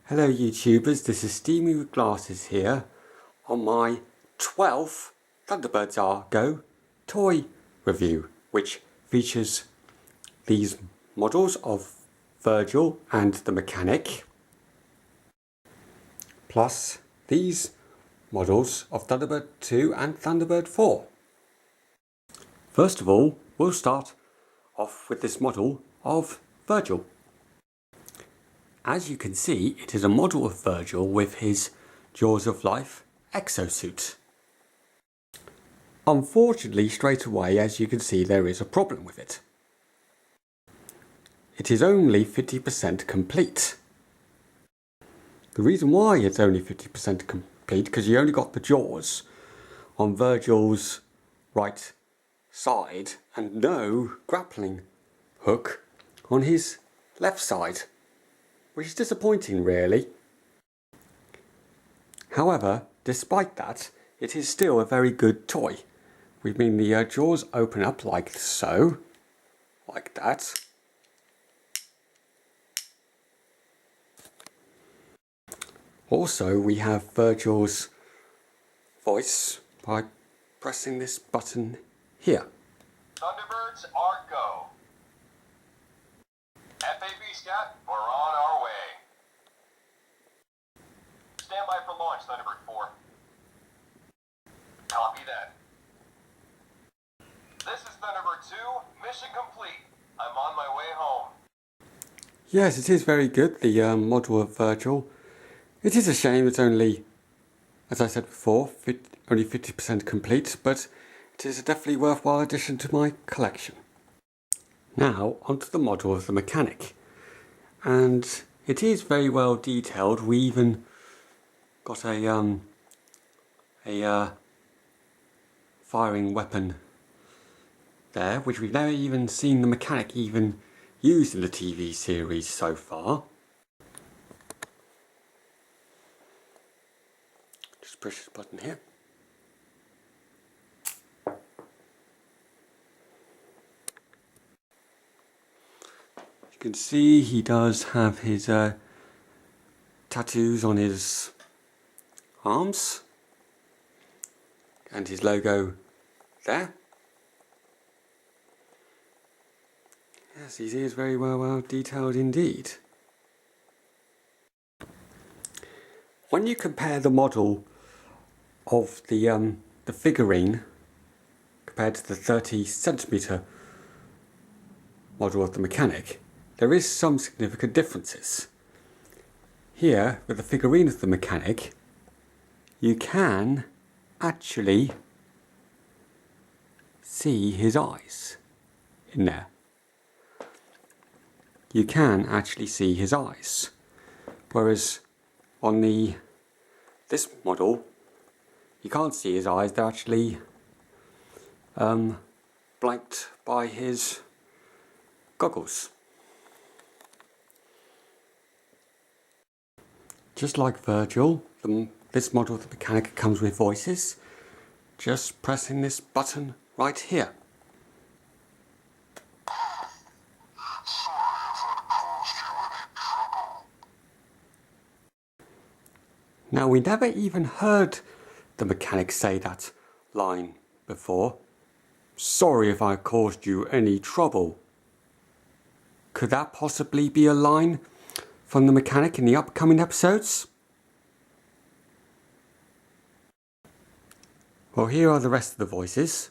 Hello YouTubers, this is SteamieWithGlasses here on my 12th Thunderbirds Are Go toy review, which features these models of Virgil and the mechanic, plus these models of Thunderbird 2 and Thunderbird 4. First of all, we'll start off with this model of Virgil. As you can see, it is a model of Virgil with his Jaws of Life exosuit. Unfortunately, straight away, as you can see, there is a problem with it. It is only 50% complete. The reason why it's only 50% complete, because you only got the jaws on Virgil's right side and no grappling hook on his left side, which is disappointing really. However, despite that, it is still a very good toy. We mean the jaws open up like so, like that. Also, we have Virgil's voice by pressing this button here. Thunderbirds Are Go. FAB Scat, we're on our way. Stand by for launch, Thunderbird 4. Copy that. This is Thunderbird 2, mission complete. I'm on my way home. Yes, it is very good, the model of Virgil. It is a shame it's only, as I said before, only 50% complete, but it is a definitely worthwhile addition to my collection. Now, onto the model of the mechanic. And it is very well detailed. We even got a firing weapon there, which we've never even seen the mechanic even used in the TV series so far. Just push this button here. You can see he does have his tattoos on his arms and his logo there. Yes, he is very well detailed indeed. When you compare the model of the figurine compared to the 30cm model of the mechanic, there is some significant differences. Here, with the figurine of the mechanic, you can actually see his eyes in there. You can actually see his eyes. Whereas on this model, you can't see his eyes. They're actually blanked by his goggles. Just like Virgil, this model of the mechanic comes with voices. Just pressing this button right here. Now, we never even heard the mechanic say that line before. Sorry if I caused you any trouble. Could that possibly be a line from the mechanic in the upcoming episodes? Well, here are the rest of the voices.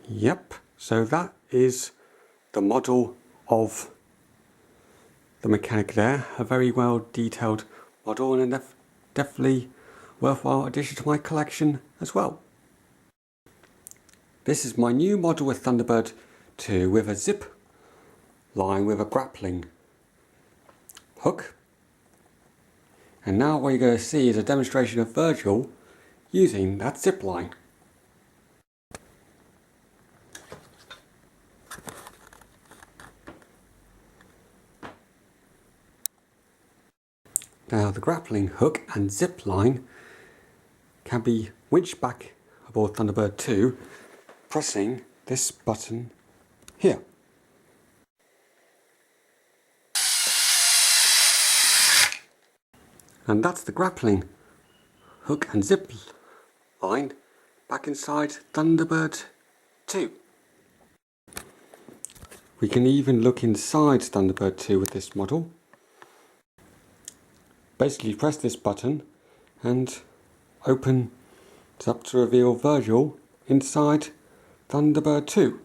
Yep, so that is the model of the mechanic there. A very well detailed model and a definitely worthwhile addition to my collection as well. This is my new model with Thunderbird 2 with a zip line with a grappling hook. And now what you're going to see is a demonstration of Virgil using that zip line. Now the grappling hook and zip line can be winched back aboard Thunderbird 2 pressing this button here. And that's the grappling hook and zip line back inside Thunderbird 2. We can even look inside Thunderbird 2 with this model. Basically press this button and open it up to reveal Virgil inside Thunderbird 2.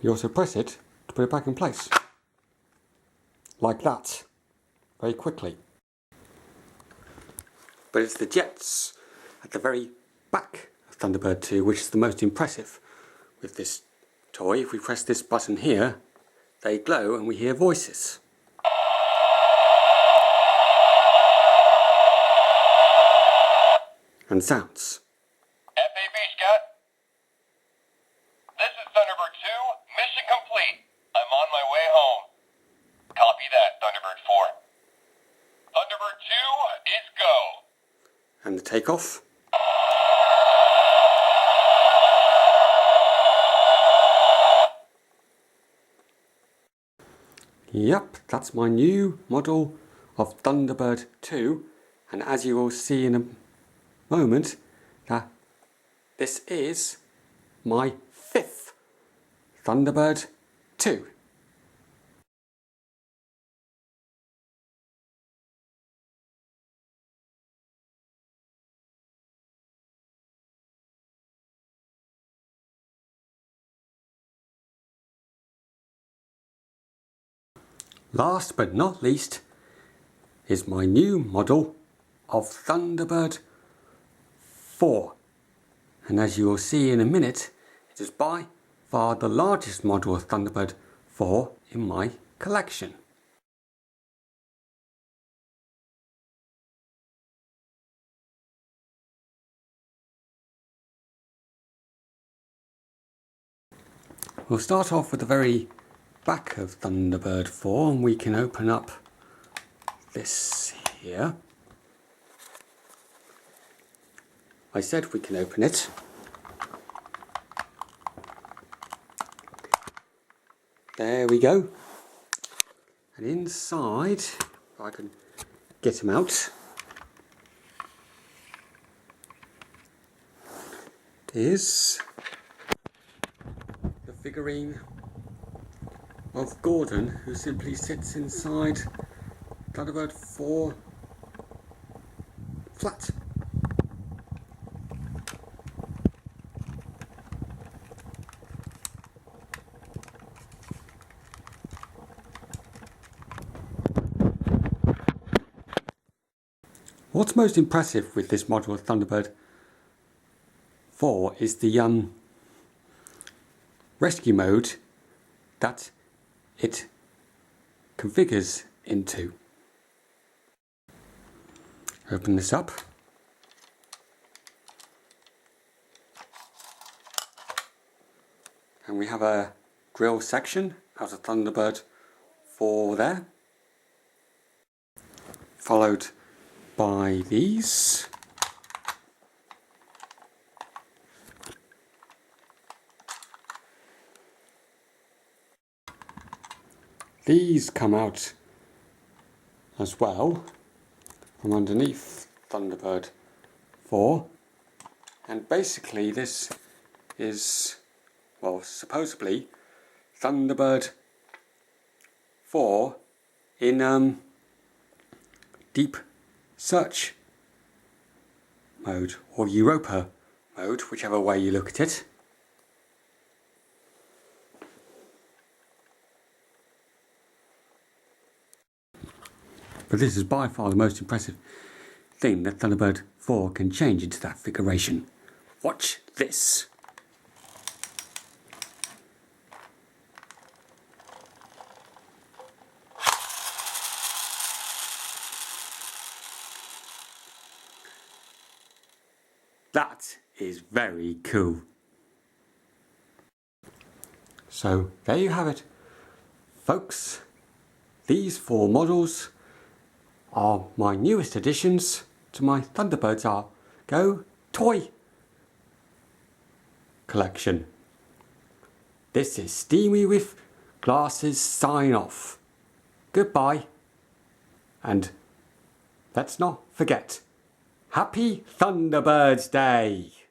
You also press it to put it back in place. Like that. Very quickly. But it's the jets at the very back of Thunderbird 2 which is the most impressive with this toy. If we press this button here, they glow and we hear voices. And sounds. FAB, Scott. This is Thunderbird 2. Mission complete. I'm on my way home. Copy that, Thunderbird 4. Thunderbird 2 is go. And the takeoff. Yep, that's my new model of Thunderbird 2, and as you will see in a moment, this is my 5th Thunderbird 2. Last but not least is my new model of Thunderbird 4. And as you will see in a minute, it is by far the largest model of Thunderbird 4 in my collection. We'll start off with the very back of Thunderbird 4 and we can open up this here. I said we can open it. There we go. And inside, if I can get him out, is the figurine of Gordon, who simply sits inside Thunderbird 4 flat. What's most impressive with this model of Thunderbird 4 is the rescue mode that it configures into. Open this up. And we have a grill section out of Thunderbird 4 there. Followed by these. These come out as well from underneath Thunderbird 4, and basically this is, well, supposedly Thunderbird 4 in deep search mode or Europa mode, whichever way you look at it. But this is by far the most impressive thing that Thunderbird 4 can change into that figuration. Watch this. That is very cool. So there you have it, folks. These 4 models are my newest additions to my Thunderbirds Are Go toy collection. This is Steamy with Glasses sign off. Goodbye. And let's not forget, Happy Thunderbirds Day!